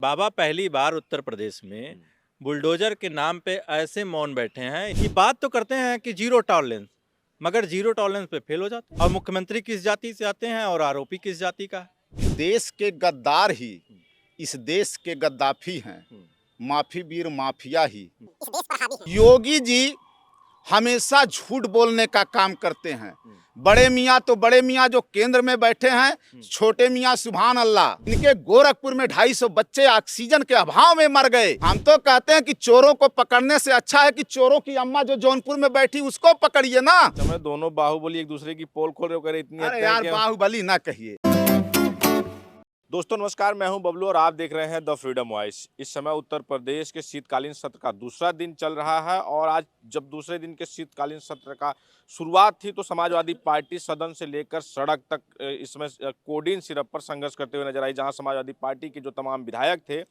बाबा पहली बार उत्तर प्रदेश में बुलडोजर के नाम पे ऐसे मौन बैठे हैं। ये बात तो करते हैं कि जीरो टॉलरेंस, मगर जीरो टॉलरेंस पे फेल हो जाते हैं। और मुख्यमंत्री किस जाति से आते हैं और आरोपी किस जाति का है। देश के गद्दार ही इस देश के गद्दाफी हैं। माफी वीर माफिया ही योगी जी हमेशा झूठ बोलने का काम करते हैं। बड़े मियाँ तो बड़े मियाँ जो केंद्र में बैठे हैं, छोटे मियाँ सुभान अल्लाह। इनके गोरखपुर में 250 बच्चे ऑक्सीजन के अभाव में मर गए। हम तो कहते हैं कि चोरों को पकड़ने से अच्छा है कि चोरों की अम्मा जो जौनपुर में बैठी उसको पकड़िए ना। समय दोनों बाहुबली एक दूसरे की पोल खोल रहे करे इतनी अरे यार बाहुबली ना कहिए। दोस्तों नमस्कार, मैं हूं बबलू और आप देख रहे हैं द फ्रीडम वॉइस। इस समय उत्तर प्रदेश के शीतकालीन सत्र का दूसरा दिन चल रहा है और आज जब दूसरे दिन के शीतकालीन सत्र का शुरुआत थी तो समाजवादी पार्टी सदन से लेकर सड़क तक इसमें कोडीन सिरप पर संघर्ष करते हुए नजर आई, जहां समाजवादी पार्टी के जो तमाम विधायक थे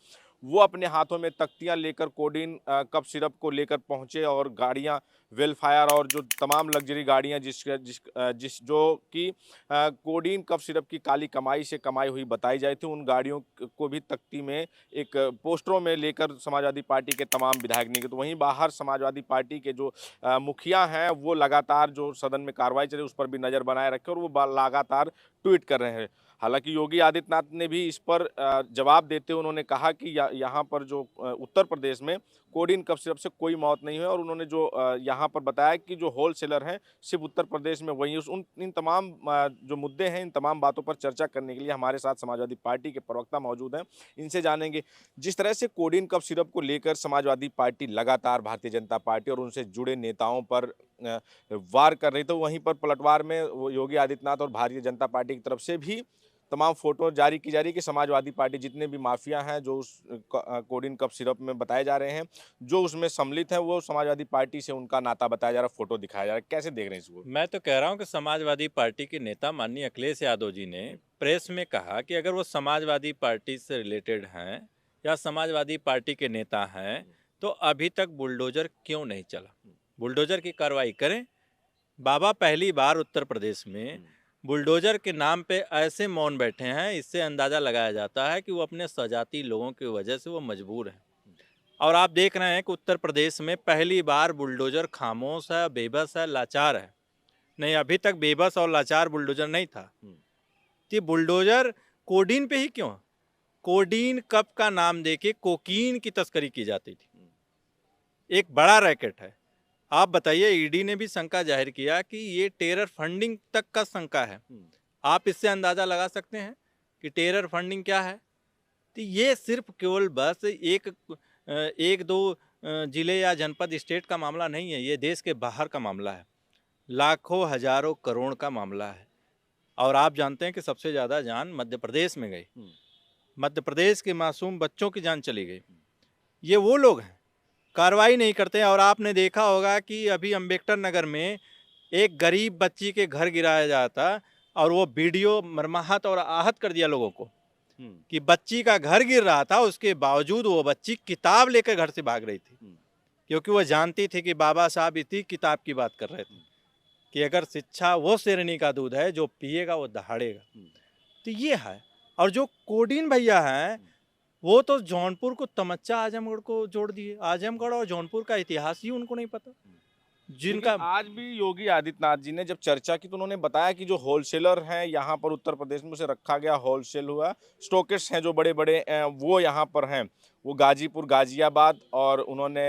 वो अपने हाथों में तख्तियां लेकर कोडीन कफ सिरप को लेकर पहुंचे और गाड़ियां वेलफायर और जो तमाम लग्जरी गाड़ियां जिस जो कि कोडीन कफ सिरप की काली कमाई से कमाई हुई बताई जाती थी, उन गाड़ियों को भी तख्ती में एक पोस्टरों में लेकर समाजवादी पार्टी के तमाम विधायक निकले। तो वहीं बाहर समाजवादी पार्टी के जो मुखिया हैं वो लगातार जो सदन में कार्रवाई चले उस पर भी नज़र बनाए रखे और वो लगातार ट्वीट कर रहे हैं। हालांकि योगी आदित्यनाथ ने भी इस पर जवाब देते हुए उन्होंने कहा कि यहाँ पर जो उत्तर प्रदेश में कोडीन कफ सिरप से कोई मौत नहीं हुई और उन्होंने जो यहाँ पर बताया कि जो होलसेलर हैं सिर्फ उत्तर प्रदेश में वही इन तमाम जो मुद्दे हैं इन तमाम बातों पर चर्चा करने के लिए हमारे साथ समाजवादी पार्टी के प्रवक्ता मौजूद हैं। इनसे जानेंगे जिस तरह से कोडीन कफ सिरप को लेकर समाजवादी पार्टी लगातार भारतीय जनता पार्टी और उनसे जुड़े नेताओं पर वार कर रही, तो वहीं पर पलटवार में योगी आदित्यनाथ और भारतीय जनता पार्टी की तरफ से भी तमाम फोटो जारी की जा रही है कि समाजवादी पार्टी जितने भी माफिया हैं जो उस कोडीन कफ सिरप में बताए जा रहे हैं जो उसमें सम्मिलित हैं वो समाजवादी पार्टी से उनका नाता बताया जा रहा है, फोटो दिखाया जा रहा है। कैसे देख रहे हैं इसको? मैं तो कह रहा हूँ कि समाजवादी पार्टी के नेता माननीय अखिलेश यादव जी ने प्रेस में कहा कि अगर वो समाजवादी पार्टी से रिलेटेड हैं या समाजवादी पार्टी के नेता हैं तो अभी तक बुलडोजर क्यों नहीं चला। बुलडोजर की कार्रवाई करें। बाबा पहली बार उत्तर प्रदेश में बुलडोजर के नाम पे ऐसे मौन बैठे हैं, इससे अंदाज़ा लगाया जाता है कि वो अपने स्वजाति लोगों की वजह से वो मजबूर हैं। और आप देख रहे हैं कि उत्तर प्रदेश में पहली बार बुलडोजर खामोश है, बेबस है, लाचार है। नहीं, अभी तक बेबस और लाचार बुलडोजर नहीं था। कि बुलडोजर कोडीन पे ही क्यों? कोडीन कप का नाम देके कोकीन की तस्करी की जाती थी। एक बड़ा रैकेट है। आप बताइए, ईडी ने भी शंका जाहिर किया कि ये टेरर फंडिंग तक का शंका है। आप इससे अंदाज़ा लगा सकते हैं कि टेरर फंडिंग क्या है। तो ये सिर्फ केवल बस एक दो जिले या जनपद स्टेट का मामला नहीं है, ये देश के बाहर का मामला है। लाखों हजारों करोड़ का मामला है। और आप जानते हैं कि सबसे ज़्यादा जान मध्य प्रदेश में गई। मध्य प्रदेश के मासूम बच्चों की जान चली गई। ये वो लोग हैं, कार्रवाई नहीं करते। और आपने देखा होगा कि अभी अम्बेडकर नगर में एक गरीब बच्ची के घर गिराया जाता और वो वीडियो मर्माहत और आहत कर दिया लोगों को कि बच्ची का घर गिर रहा था, उसके बावजूद वो बच्ची किताब लेकर घर से भाग रही थी क्योंकि वो जानती थी कि बाबा साहब इसी किताब की बात कर रहे थे कि अगर शिक्षा वो शेरनी का दूध है जो पिएगा वो दहाड़ेगा। तो ये है। और जो कोडीन भैया हैं वो तो जौनपुर को तमच्चा आजमगढ़ को जोड़ दिए। आजमगढ़ और जौनपुर का इतिहास ही उनको नहीं पता। जिनका आज भी योगी आदित्यनाथ जी ने जब चर्चा की तो उन्होंने बताया कि जो होलसेलर हैं यहाँ पर उत्तर प्रदेश में उसे रखा गया, होलसेल हुआ, स्टॉकिस्ट हैं जो बड़े बड़े वो यहाँ पर हैं, वो गाजीपुर, गाजियाबाद और उन्होंने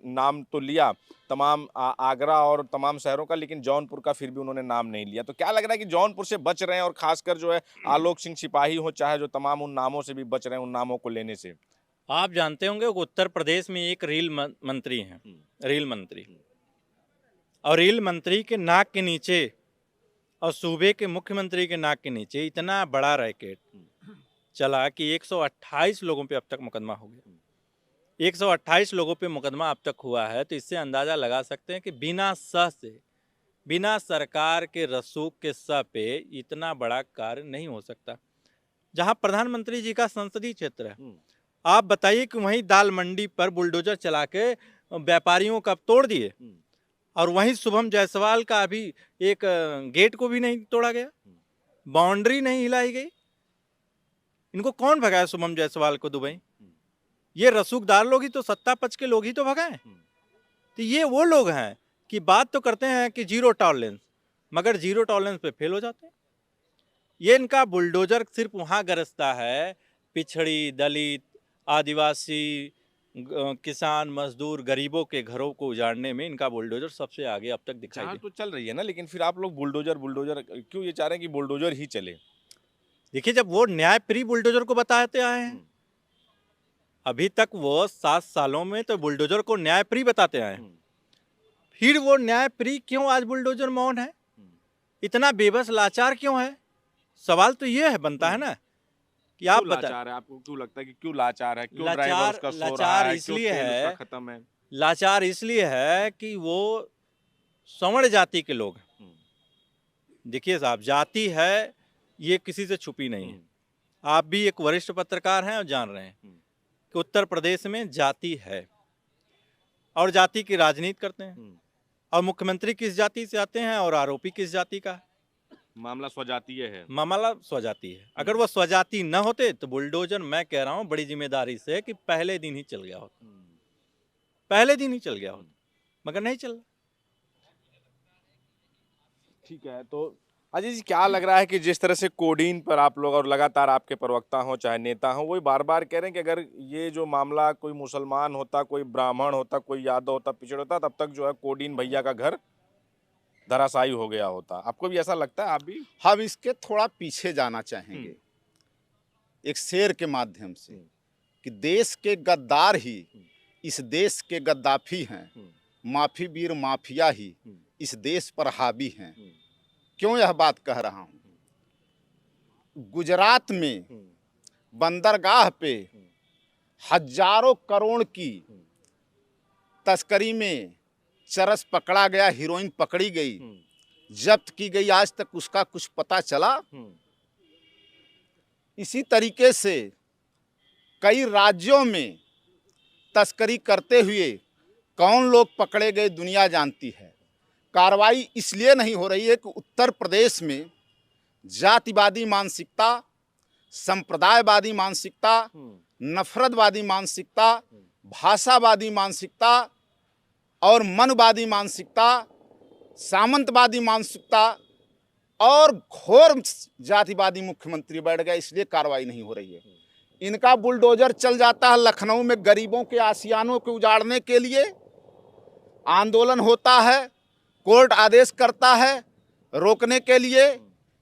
नाम तो लिया तमाम आगरा और तमाम शहरों का, लेकिन जौनपुर का फिर भी उन्होंने नाम नहीं लिया। तो क्या लग रहा है कि जौनपुर से बच रहे हैं और खासकर जो है आलोक सिंह सिपाही हो चाहे जो तमाम उन नामों से भी बच रहे हैं, उन नामों को लेने से? आप जानते होंगे उत्तर प्रदेश में एक रेल मंत्री हैं, रेल मंत्री। और रेल मंत्री के नाक के नीचे और सूबे के मुख्यमंत्री के नाक के नीचे इतना बड़ा रैकेट चला कि 128 लोगों पे अब तक मुकदमा हो गया। 128 लोगों पे मुकदमा अब तक हुआ है। तो इससे अंदाज़ा लगा सकते हैं कि बिना सह से, बिना सरकार के रसूख के सह पे इतना बड़ा कार्य नहीं हो सकता। जहां प्रधानमंत्री जी का संसदीय क्षेत्र है, आप बताइए कि वहीं दाल मंडी पर बुलडोजर चला के व्यापारियों का तोड़ दिए और वहीं शुभम जायसवाल का अभी एक गेट को भी नहीं तोड़ा गया, बाउंड्री नहीं हिलाई गई। इनको कौन भगाया शुभम जायसवाल को दुबई? ये रसूखदार लोग ही तो, सत्ता पक्ष के लोग ही तो भगाए। तो ये वो लोग हैं कि बात तो करते हैं कि जीरो टॉलरेंस, मगर जीरो टॉलरेंस पे फेल हो जाते हैं। ये इनका बुलडोजर सिर्फ वहाँ गरजता है पिछड़ी, दलित, आदिवासी, किसान, मजदूर, गरीबों के घरों को उजाड़ने में इनका बुलडोजर सबसे आगे अब तक दिखाई जहाँ दे। तो चल रही है ना, लेकिन फिर आप लोग बुलडोजर बुलडोजर क्यों ये चाह रहे हैं कि बुलडोजर ही चले? देखिए, जब वो न्यायप्रिय बुलडोजर को बताते आए हैं, अभी तक वो 7 सालों में तो बुलडोजर को न्यायप्रिय बताते आए हैं, फिर वो न्यायप्रिय क्यों आज बुलडोजर मौन है? इतना बेबस लाचार क्यों है? सवाल तो ये है बनता है ना कि आप क्यों बता। लाचार है? आपको क्यों लगता है कि क्यों लाचार है? क्यों लाचार- ड्राइवर उसका सो रहा लाचार है? इसलिए क्यों तेल है- उसका खत्म है? लाचार इसलिए है कि वो सवर्ण जाति के लोग हैं। देखिए साहब, जाति है ये किसी से छुपी नहीं है। आप भी एक वरिष्ठ पत्रकार हैं और जान रहे हैं कि उत्तर प्रदेश में जाति है और जाति की राजनीति करते हैं। और मुख्यमंत्री किस जाति से आते हैं और आरोपी किस जाति का है? मामला स्वजातीय है। मामला स्वजाति है। अगर वो स्वजाति न होते तो बुलडोजर, मैं कह रहा हूँ बड़ी जिम्मेदारी से, कि पहले दिन ही चल गया होता, पहले दिन ही चल गया होता, मगर नहीं चल। ठीक है, तो अजय जी क्या लग रहा है कि जिस तरह से कोडीन पर आप लोग और लगातार आपके प्रवक्ता हो चाहे नेता हो, वही बार बार कह रहे हैं कि अगर ये जो मामला कोई मुसलमान होता, कोई ब्राह्मण होता, कोई यादव होता, पिछड़ होता, तब तक जो है कोडीन भैया का घर धराशायी हो गया होता। आपको भी ऐसा लगता है? आप भी? हम इसके थोड़ा पीछे जाना चाहेंगे एक शेर के माध्यम से कि देश के गद्दार ही इस देश के गद्दाफी हैं, माफी वीर माफिया ही इस देश पर हावी हैं। क्यों यह बात कह रहा हूं? गुजरात में बंदरगाह पे हजारों करोड़ की तस्करी में चरस पकड़ा गया, हीरोइन पकड़ी गई, जब्त की गई, आज तक उसका कुछ पता चला? इसी तरीके से कई राज्यों में तस्करी करते हुए कौन लोग पकड़े गए दुनिया जानती है। कार्रवाई इसलिए नहीं हो रही है कि उत्तर प्रदेश में जातिवादी मानसिकता, संप्रदायवादी मानसिकता, नफरतवादी मानसिकता, भाषावादी मानसिकता और मनवादी मानसिकता, सामंतवादी मानसिकता और घोर जातिवादी मुख्यमंत्री बैठ गया, इसलिए कार्रवाई नहीं हो रही है। इनका बुलडोजर चल जाता है लखनऊ में गरीबों के आशियानों को उजाड़ने के लिए, आंदोलन होता है, कोर्ट आदेश करता है रोकने के लिए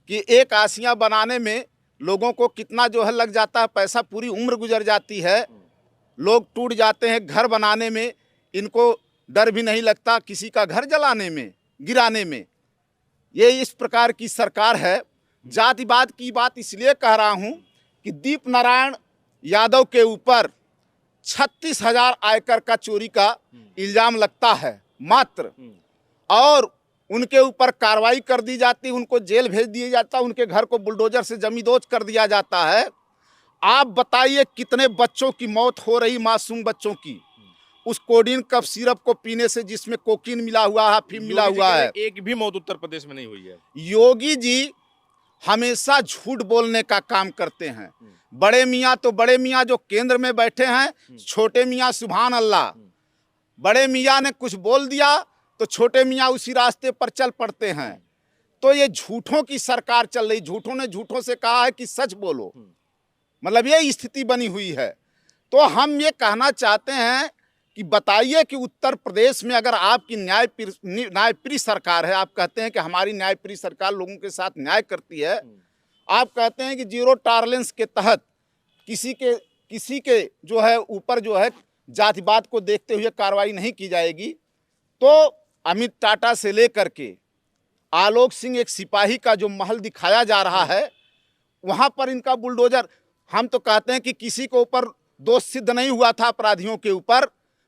कि एक आशियां बनाने में लोगों को कितना जो है लग जाता है पैसा, पूरी उम्र गुजर जाती है, लोग टूट जाते हैं घर बनाने में, इनको डर भी नहीं लगता किसी का घर जलाने में, गिराने में। ये इस प्रकार की सरकार है। जातिवाद की बात इसलिए कह रहा हूं कि दीप नारायण यादव के ऊपर 36,000 आयकर का चोरी का इल्जाम लगता है मात्र, और उनके ऊपर कार्रवाई कर दी जाती, उनको जेल भेज दिया जाता, उनके घर को बुलडोजर से जमींदोज कर दिया जाता है। आप बताइए कितने बच्चों की मौत हो रही, मासूम बच्चों की, उस कोडीन कफ सिरप को पीने से जिसमें कोकीन मिला हुआ है, अफीम मिला हुआ है। एक भी मौत उत्तर प्रदेश में नहीं हुई है। योगी जी हमेशा झूठ बोलने का काम करते हैं। बड़े मियाँ तो बड़े मियाँ जो केंद्र में बैठे हैं, छोटे मियाँ सुभान अल्लाह, बड़े मियाँ ने कुछ बोल दिया तो छोटे मियाँ उसी रास्ते पर चल पड़ते हैं। तो ये झूठों की सरकार चल रही, झूठों ने झूठों से कहा है कि सच बोलो, मतलब ये स्थिति बनी हुई है। तो हम ये कहना चाहते हैं कि बताइए कि उत्तर प्रदेश में अगर आपकी न्यायप्रिय सरकार है, आप कहते हैं कि हमारी न्यायप्रिय सरकार लोगों के साथ न्याय करती है, आप कहते हैं कि जीरो टॉलरेंस के तहत किसी के जो है ऊपर जो है जातिवाद को देखते हुए कार्रवाई नहीं की जाएगी, तो अमित टाटा से लेकर के आलोक सिंह एक सिपाही का जो महल दिखाया जा रहा है, वहाँ पर इनका बुलडोजर, हम तो कहते हैं कि किसी के ऊपर दोष सिद्ध नहीं हुआ था अपराधियों के ऊपर,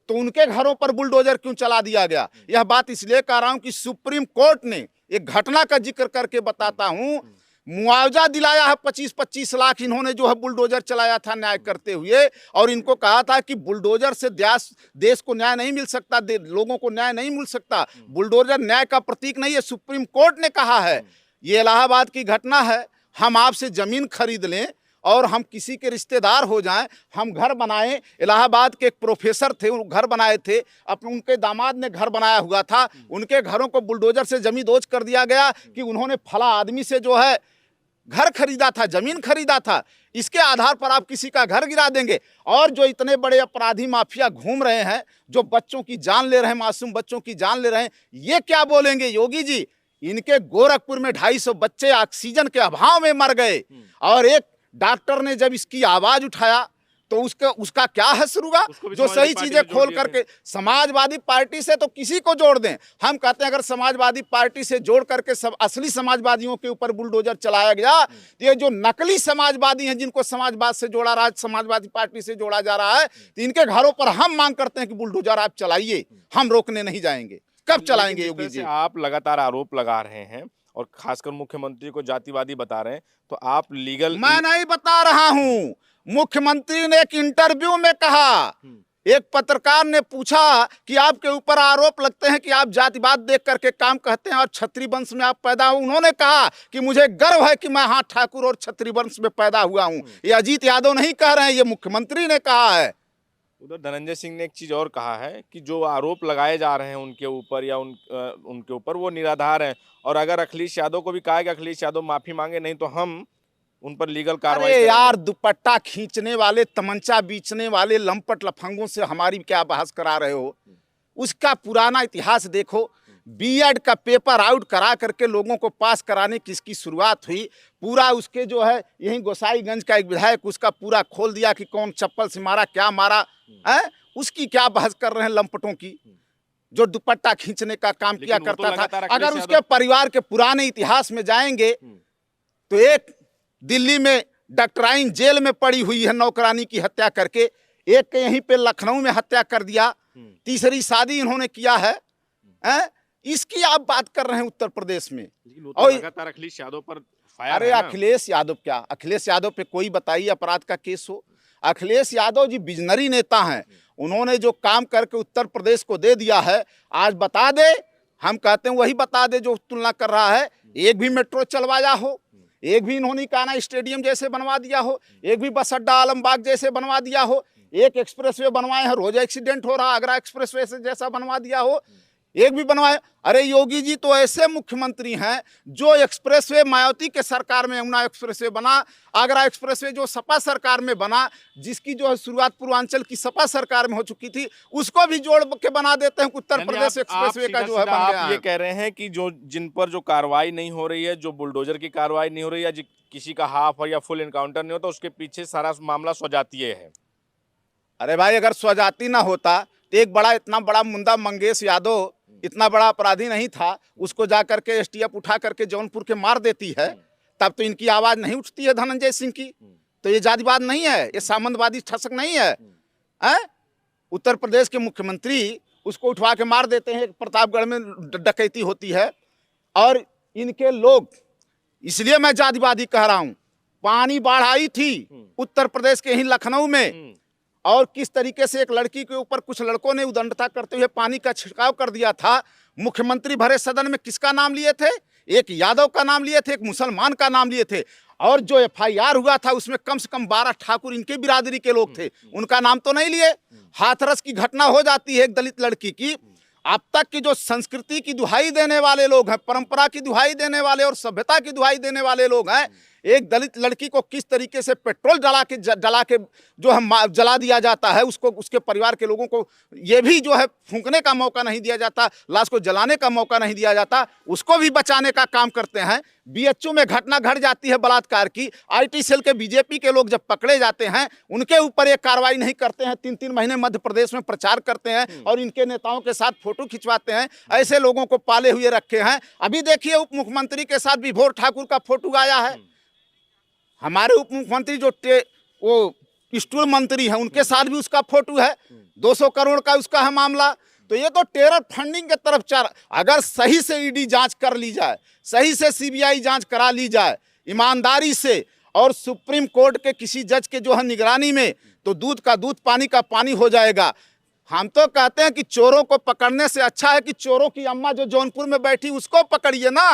तो उनके घरों पर बुलडोजर क्यों चला दिया गया? यह बात इसलिए कह रहा हूं कि सुप्रीम कोर्ट ने एक घटना का जिक्र करके बताता हूं, मुआवजा दिलाया है 25-25 लाख, इन्होंने जो है बुलडोजर चलाया था न्याय करते हुए, और इनको कहा था कि बुलडोजर से देश को न्याय नहीं मिल सकता, लोगों को न्याय नहीं मिल सकता, बुलडोजर न्याय का प्रतीक नहीं है, सुप्रीम कोर्ट ने कहा है। ये इलाहाबाद की घटना है। हम आपसे जमीन खरीद लें और हम किसी के रिश्तेदार हो जाएं, हम घर बनाएं। इलाहाबाद के एक प्रोफेसर थे, वो घर बनाए थे, अपने उनके दामाद ने घर बनाया हुआ था, उनके घरों को बुलडोजर से जमींदोज कर दिया गया कि उन्होंने फला आदमी से जो है घर खरीदा था, जमीन खरीदा था। इसके आधार पर आप किसी का घर गिरा देंगे। और जो इतने बड़े अपराधी माफिया घूम रहे हैं, जो बच्चों की जान ले रहे हैं, मासूम बच्चों की जान ले रहे हैं, ये क्या बोलेंगे योगी जी? इनके गोरखपुर में 250 बच्चे ऑक्सीजन के अभाव में मर गए, और एक डॉक्टर ने जब इसकी आवाज उठाया तो उसका क्या हश्र हुआ? जो सही चीजें खोल करके समाजवादी पार्टी से तो किसी को जोड़ दें। हम कहते हैं अगर समाजवादी पार्टी से जोड़ करके सब असली समाजवादियों के ऊपर बुलडोजर चलाया गया, तो ये जो नकली समाजवादी हैं, जिनको समाजवाद से जोड़ा रहा है, समाजवादी पार्टी से जोड़ा जा रहा है, तो इनके घरों पर हम मांग करते हैं कि बुलडोजर आप चलाइए, हम रोकने नहीं जाएंगे। कब चलाएंगे योगी जी? आप लगातार आरोप लगा रहे हैं और खासकर मुख्यमंत्री को जातिवादी बता रहे हैं, तो आप लीगल मैं नहीं बता रहा हूं। मुख्यमंत्री ने एक इंटरव्यू में कहा, एक पत्रकार ने पूछा कि आपके ऊपर आरोप लगते हैं कि आप जातिवाद देख करके काम कहते हैं और क्षत्रिय वंश में आप पैदा हुए। उन्होंने कहा कि मुझे गर्व है कि मैं हाँ ठाकुर और क्षत्रिय वंश में पैदा हुआ हूं। ये अजीत यादव नहीं कह रहे हैं, ये मुख्यमंत्री ने कहा है। उधर धनंजय सिंह ने एक चीज और कहा है कि जो आरोप लगाए जा रहे हैं उनके ऊपर या उनके ऊपर वो निराधार हैं, और अगर अखिलेश यादव को भी कहा है कि अखिलेश यादव माफी मांगे, नहीं तो हम उन पर लीगल कार्रवाई अरे करेंगे। यार, दुपट्टा खींचने वाले, तमंचा बेचने वाले लंपट लफंगों से हमारी क्या बहस करा रहे हो? उसका पुराना इतिहास देखो। बीएड का पेपर आउट करा करके लोगों को पास कराने की इसकी शुरुआत हुई। पूरा उसके जो है यहीं गोसाईगंज का एक विधायक उसका पूरा खोल दिया कि कौन चप्पल से मारा, क्या मारा है। उसकी क्या बहस कर रहे हैं लंपटों की, जो दुपट्टा खींचने का काम किया करता था। अगर उसके परिवार के पुराने इतिहास में जाएंगे तो एक दिल्ली में डॉक्टराइन जेल में पड़ी हुई है नौकरानी की हत्या करके, एक के यहीं पे लखनऊ में हत्या कर दिया, तीसरी शादी इन्होंने किया है। इसकी आप बात कर रहे हैं उत्तर प्रदेश में, और लगातार अखिलेश यादव पर फायर अरे है ना? अखिलेश यादव क्या, अखिलेश यादव पे कोई बताइए अपराध का केस हो। अखिलेश यादव जी विजनरी नेता हैं, उन्होंने जो काम करके उत्तर प्रदेश को दे दिया है, आज बता दे, हम कहते हैं वही बता दे जो तुलना कर रहा है। एक भी मेट्रो चलवाया हो, एक भी इन्होंने काना स्टेडियम जैसे बनवा दिया हो, एक भी बस अड्डा आलमबाग जैसे बनवा दिया हो, एक एक्सप्रेसवे बनवाए हैं, रोज एक्सीडेंट हो रहा, आगरा एक्सप्रेसवे से जैसा बनवा दिया हो, एक भी बनवाए। अरे योगी जी तो ऐसे मुख्यमंत्री हैं जो एक्सप्रेसवे मायावती के सरकार में यमुना एक्सप्रेसवे बना, आगरा एक्सप्रेसवे जो सपा सरकार में बना, जिसकी जो है शुरुआत पूर्वांचल की सपा सरकार में हो चुकी थी, उसको भी जोड़ के बना देते हैं। उत्तर प्रदेश एक्सप्रेसवे का जो है बन गया आप ये कह रहे हैं कि जो जिन पर जो कार्रवाई नहीं हो रही है, जो बुलडोजर की कार्रवाई नहीं हो रही है, किसी का हाफ या फुल इनकाउंटर नहीं होता, उसके पीछे सारा मामला स्वजातीय है। अरे भाई, अगर स्वजाति ना होता तो एक बड़ा इतना बड़ा मुंडा मंगेश यादव इतना बड़ा अपराधी नहीं था, उसको जा करके एसटीएफ उठा करके जौनपुर के मार देती है, तब तो इनकी आवाज नहीं उठती है धनंजय सिंह की। तो ये जातिवाद नहीं है, ये सामंतवादी ठसक नहीं है। उत्तर प्रदेश के मुख्यमंत्री उसको उठवा के मार देते हैं, प्रतापगढ़ में डकैती होती है। और इनके लोग, इसलिए मैं जातिवादी कह रहा हूँ, पानी बाढ़ आई थी उत्तर प्रदेश के ही लखनऊ में, और किस तरीके से एक लड़की के ऊपर कुछ लड़कों ने उदंडता करते हुए पानी का छिड़काव कर दिया था। मुख्यमंत्री भरे सदन में किसका नाम लिए थे? एक यादव का नाम लिए थे, एक मुसलमान का नाम लिए थे। और जो एफआईआर हुआ था उसमें कम से कम 12 ठाकुर इनके बिरादरी के लोग थे, उनका नाम तो नहीं लिए। हाथरस की घटना हो जाती है एक दलित लड़की की। अब तक की जो संस्कृति की दुहाई देने वाले लोग हैं, परंपरा की दुहाई देने वाले और सभ्यता की दुहाई देने वाले लोग हैं, एक दलित लड़की को किस तरीके से पेट्रोल जला के जो है जला दिया जाता है, उसको उसके परिवार के लोगों को ये भी जो है फूंकने का मौका नहीं दिया जाता, लाश को जलाने का मौका नहीं दिया जाता, उसको भी बचाने का काम करते हैं। बीएचयू में घटना घट जाती है बलात्कार की, आईटी सेल के बीजेपी के लोग जब पकड़े जाते हैं उनके ऊपर एक कार्रवाई नहीं करते हैं, 3-3 महीने मध्य प्रदेश में प्रचार करते हैं और इनके नेताओं के साथ फोटो खिंचवाते हैं। ऐसे लोगों को पाले हुए रखे हैं। अभी देखिए उप मुख्यमंत्री के साथ विभोर ठाकुर का फोटो आया है, हमारे उप मुख्यमंत्री जो वो स्टूल मंत्री हैं उनके साथ भी उसका फोटो है, 200 करोड़ का उसका है मामला। तो ये तो टेरर फंडिंग के तरफ अगर सही से ईडी जांच कर ली जाए, सही से सीबीआई जांच करा ली जाए ईमानदारी से, और सुप्रीम कोर्ट के किसी जज के जो है निगरानी में, तो दूध का दूध पानी का पानी हो जाएगा। हम तो कहते हैं कि चोरों को पकड़ने से अच्छा है कि चोरों की अम्मा जो जौनपुर में बैठी उसको पकड़िए ना।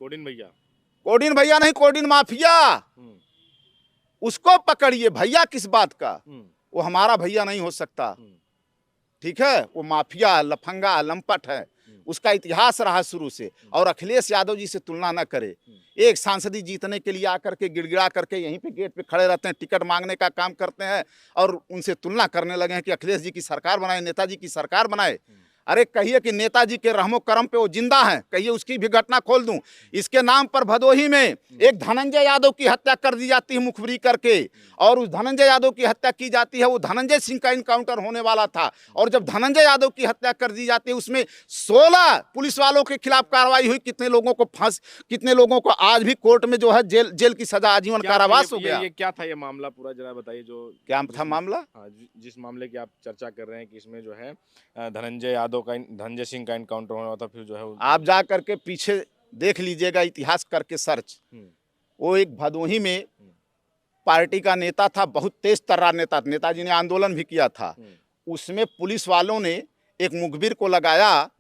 कोडिन भैया, कोडिन भैया नहीं, कोडिन माफिया, उसको पकड़िए। भैया किस बात का? वो हमारा भैया नहीं हो सकता, ठीक है? वो माफिया, लफंगा, लंपट है, उसका इतिहास रहा शुरू से। और अखिलेश यादव जी से तुलना न करे। एक सांसदी जीतने के लिए आकर के गिड़गिड़ा करके यहीं पे गेट पे खड़े रहते हैं, टिकट मांगने का काम करते हैं और उनसे तुलना करने लगे हैं कि अखिलेश जी की सरकार बनाए, नेताजी की सरकार बनाए। अरे कहिए कि नेताजी के रहमो करम पे वो जिंदा हैं, कहिए उसकी भी घटना खोल दूं। इसके नाम पर भदोही में एक धनंजय यादव की हत्या कर दी जाती है मुखबिरी करके, और उस धनंजय यादव की हत्या की जाती है। वो धनंजय सिंह का इनकाउंटर होने वाला था, और जब धनंजय यादव की हत्या कर दी जाती है उसमें 16 पुलिस वालों के खिलाफ कार्रवाई हुई। कितने लोगों को आज भी कोर्ट में जो है जेल की सजा, आजीवन कारावास हो गया। ये क्या था ये मामला पूरा जरा बताइए। जो क्या था मामला? हाँ, जिस मामले की आप चर्चा कर रहे हैं कि इसमें जो है धनंजय सिंह का इनकाउंटर होना था, फिर जो है आप जा करके पीछे देख लीजिएगा, इतिहास करके सर्च। वो एक भदोही में पार्टी का नेता था, बहुत तेज तर्रार नेता, नेताजी ने आंदोलन भी किया था। उसमें पुलिस वालों ने एक मुखबिर को लगाया,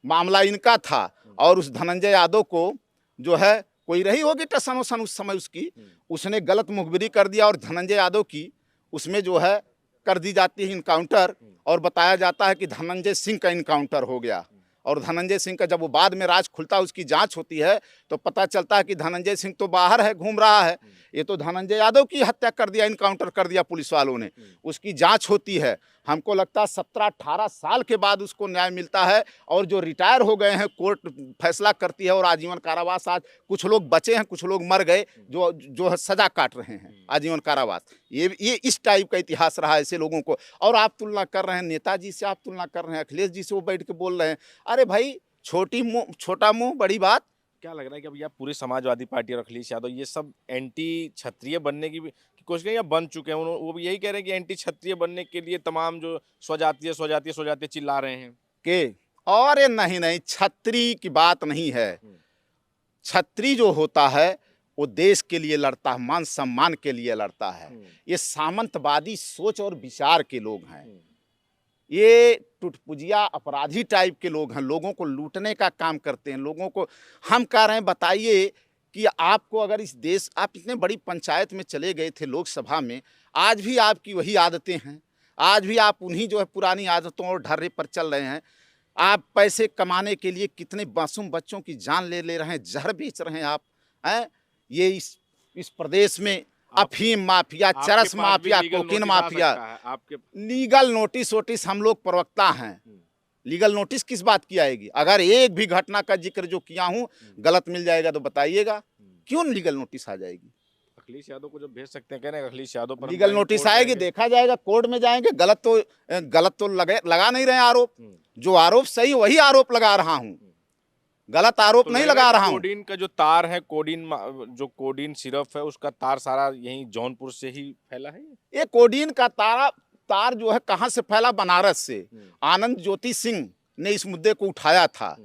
मामला इनका था, और उस धनंजय यादव को जो है कोई रही होगी टसन वसन उस समय उसकी, उसने गलत मुखबिरी कर दिया और धनंजय यादव की उसमें जो है कर दी जाती है इनकाउंटर, और बताया जाता है कि धनंजय सिंह का इनकाउंटर हो गया। और धनंजय सिंह का जब वो बाद में राज खुलता है, उसकी जांच होती है, तो पता चलता है कि धनंजय सिंह तो बाहर है, घूम रहा है, ये तो धनंजय यादव की हत्या कर दिया, इनकाउंटर कर दिया पुलिस वालों ने। उसकी जांच होती है, हमको लगता है 17-18 साल के बाद उसको न्याय मिलता है। और जो रिटायर हो गए हैं, कोर्ट फैसला करती है और आजीवन कारावास। आज कुछ लोग बचे हैं, कुछ लोग मर गए, जो है सजा काट रहे हैं आजीवन कारावास। ये इस टाइप का इतिहास रहा है ऐसे लोगों को। और आप तुलना कर रहे हैं नेताजी से, आप तुलना कर रहे हैं अखिलेश जी से, वो बैठ के बोल रहे हैं। अरे भाई, छोटा मुंह बड़ी बात। क्या लग रहा है कि अब यह पूरी समाजवादी पार्टी और अखिलेश यादव ये सब एंटी क्षत्रिय बनने की कोशिश करें या बन चुके हैं? वो भी यही कह रहे हैं कि एंटी क्षत्रिय बनने के लिए तमाम जो स्वजातीय चिल्ला रहे हैं के। और ये नहीं, छत्री की बात नहीं है। छत्री जो होता है वो देश के लिए लड़ता है, मान सम्मान के लिए लड़ता है। ये सामंतवादी सोच और विचार के लोग हैं, ये टुटपुजिया अपराधी टाइप के लोग हैं, लोगों को लूटने का काम करते हैं। लोगों को हम कह रहे हैं, बताइए कि आपको अगर इस देश, आप इतने बड़ी पंचायत में चले गए थे, लोकसभा में, आज भी आपकी वही आदतें हैं, आज भी आप उन्हीं जो है पुरानी आदतों और ढर्रे पर चल रहे हैं। आप पैसे कमाने के लिए कितने मासूम बच्चों की जान ले रहे हैं, जहर बेच रहे हैं आप, हैं? ये इस प्रदेश में अफीम माफिया, चरस माफिया, कोकीन माफिया। आपके लीगल नोटिस हम लोग प्रवक्ता हैं, लीगल नोटिस किस बात की आएगी? अगर एक भी घटना का जिक्र जो किया हूं गलत मिल जाएगा तो बताइएगा, क्यों लीगल नोटिस आ जाएगी? अखिलेश यादव को जब भेज सकते हैं, कह रहे हैं अखिलेश यादव पर लीगल नोटिस आएगी, देखा जाएगा, कोर्ट में जाएंगे। गलत तो लगा नहीं रहे आरोप, जो आरोप सही वही आरोप लगा रहा हूं, गलत आरोप तो नहीं लगा रहा हूं। कोडीन का जो तार है, कोडीन सिरप है, उसका तार सारा यहीं जौनपुर से ही फैला है। ये कोडीन का तार जो है कहां से फैला? बनारस से। आनंद ज्योति सिंह ने इस मुद्दे को उठाया था,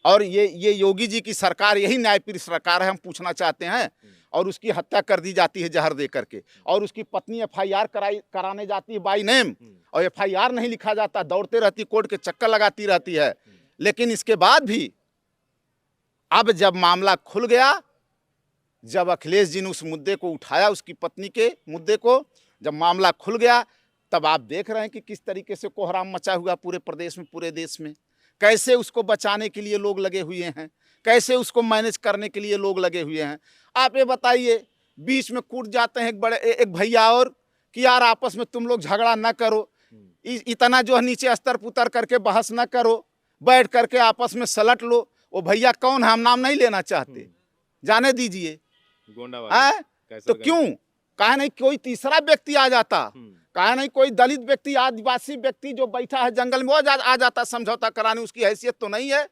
और ये योगी जी की सरकार, यही न्यायप्रिय सरकार है, हम पूछना चाहते हैं। और उसकी हत्या कर दी जाती है जहर दे करके, और उसकी पत्नी FIR कराने जाती है बाई नेम, और FIR नहीं लिखा जाता, दौड़ते रहती, कोर्ट के चक्कर लगाती रहती है। लेकिन इसके बाद भी अब जब मामला खुल गया, जब अखिलेश जी ने उस मुद्दे को उठाया, उसकी पत्नी के मुद्दे को, जब मामला खुल गया, तब आप देख रहे हैं कि किस तरीके से कोहराम मचा हुआ पूरे प्रदेश में, पूरे देश में। कैसे उसको बचाने के लिए लोग लगे हुए हैं, कैसे उसको मैनेज करने के लिए लोग लगे हुए हैं। आप ये बताइए, बीच में कूद जाते हैं एक भैया और कि यार आपस में तुम लोग झगड़ा ना करो, इतना जो है नीचे स्तर पुतर करके बहस ना करो, बैठ करके आपस में सलट लो। वो भैया कौन है, हम नाम नहीं लेना चाहते, जाने दीजिए। तो क्यों, काहे नहीं कोई तीसरा व्यक्ति आ जाता, काहे नहीं कोई दलित व्यक्ति, आदिवासी व्यक्ति जो बैठा है जंगल में, वो आ जाता समझौता कराने? उसकी हैसियत तो नहीं है।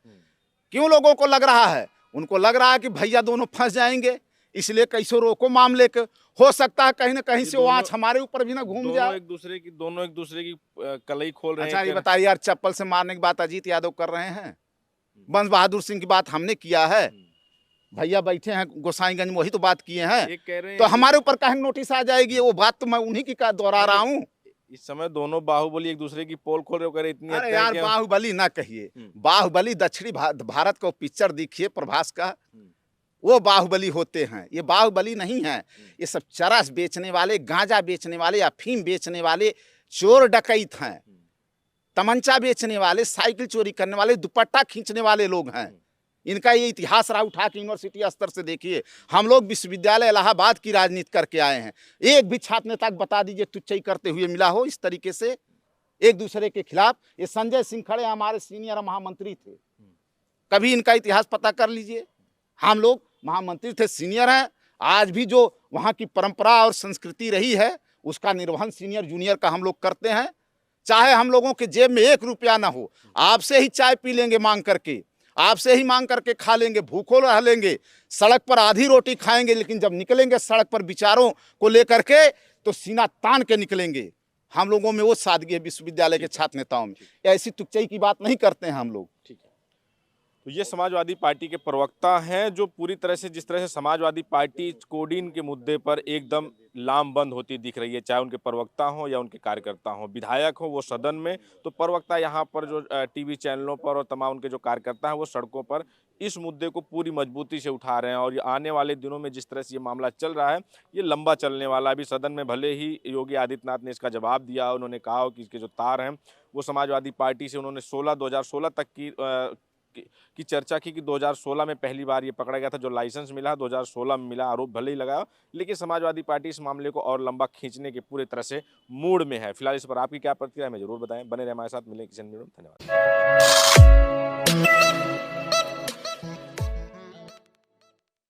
क्यों लोगों को लग रहा है? उनको लग रहा है कि भैया दोनों फंस जाएंगे, इसलिए कैसे रोको मामले के। हो सकता है कहीं ना कहीं से वो आँच हमारे ऊपर भी ना घूम जाए। दोनों एक दूसरे की कलई खोल रहे हैं। अच्छा ये बताइए यार, चप्पल से मारने की बात अजीत यादव कर रहे हैं, वंश बहादुर सिंह की बात हमने किया है, भैया बैठे हैं गोसाईगंज में, वही तो बात किए हैं। तो हमारे ऊपर कहीं नोटिस आ जाएगी? वो बात तो मैं उन्हीं की दोहरा रहा हूँ। इस समय दोनों बाहुबली एक दूसरे की पोल खोल रहे हो, इतनी। अरे यार बाहुबली ना कहिए, बाहुबली दक्षिणी भारत को पिक्चर देखिए प्रभास का, वो बाहुबली होते हैं। ये बाहुबली नहीं है, ये सब चरस बेचने वाले, गांजा बेचने वाले, अफीम बेचने वाले, चोर डकैत हैं, तमंचा बेचने वाले, साइकिल चोरी करने वाले, दुपट्टा खींचने वाले लोग हैं। इनका ये इतिहास रहा, उठा के यूनिवर्सिटी स्तर से देखिए। हम लोग विश्वविद्यालय इलाहाबाद की राजनीति करके आए हैं। एक भी छात्र नेता को बता दीजिए तुच्चाई करते हुए मिला हो इस तरीके से एक दूसरे के खिलाफ। ये संजय सिंह खड़े हमारे सीनियर महामंत्री थे, कभी इनका इतिहास पता कर लीजिए। हम लोग महामंत्री थे, सीनियर हैं। आज भी जो वहाँ की परंपरा और संस्कृति रही है उसका निर्वहन सीनियर जूनियर का हम लोग करते हैं। चाहे हम लोगों के जेब में 1 रुपया ना हो, आपसे ही चाय पी लेंगे मांग करके, आपसे ही मांग करके खा लेंगे, भूखों रह लेंगे, सड़क पर आधी रोटी खाएंगे, लेकिन जब निकलेंगे सड़क पर विचारों को लेकर के तो सीना तान के निकलेंगे। हम लोगों में वो सादगी है, विश्वविद्यालय के छात्र नेताओं में। ऐसी तुच्चाई की बात नहीं करते हैं हम लोग। ठीक है, तो ये समाजवादी पार्टी के प्रवक्ता हैं जो पूरी तरह से, जिस तरह से समाजवादी पार्टी कोडीन के मुद्दे पर एकदम लामबंद होती दिख रही है, चाहे उनके प्रवक्ता हो या उनके कार्यकर्ता हो, विधायक हो वो सदन में, तो प्रवक्ता यहाँ पर जो टीवी चैनलों पर और तमाम उनके जो कार्यकर्ता हैं वो सड़कों पर इस मुद्दे को पूरी मजबूती से उठा रहे हैं। और ये आने वाले दिनों में जिस तरह से ये मामला चल रहा है ये लंबा चलने वाला। अभी सदन में भले ही योगी आदित्यनाथ ने इसका जवाब दिया, उन्होंने कहा कि इसके जो तार हैं वो समाजवादी पार्टी से उन्होंने 2016 तक की चर्चा की कि 2016 में पहली बार ये पकड़ा गया था, जो लाइसेंस मिला 2016 में मिला, आरोप भले ही लगाया, लेकिन समाजवादी पार्टी इस मामले को और लंबा खींचने के पूरे तरह से मूड में है। फिलहाल इस पर आपकी क्या प्रतिक्रिया है हमें जरूर बताएं। बने रहे हमारे साथ, मिले किसी अन्य वीडियो में। धन्यवाद।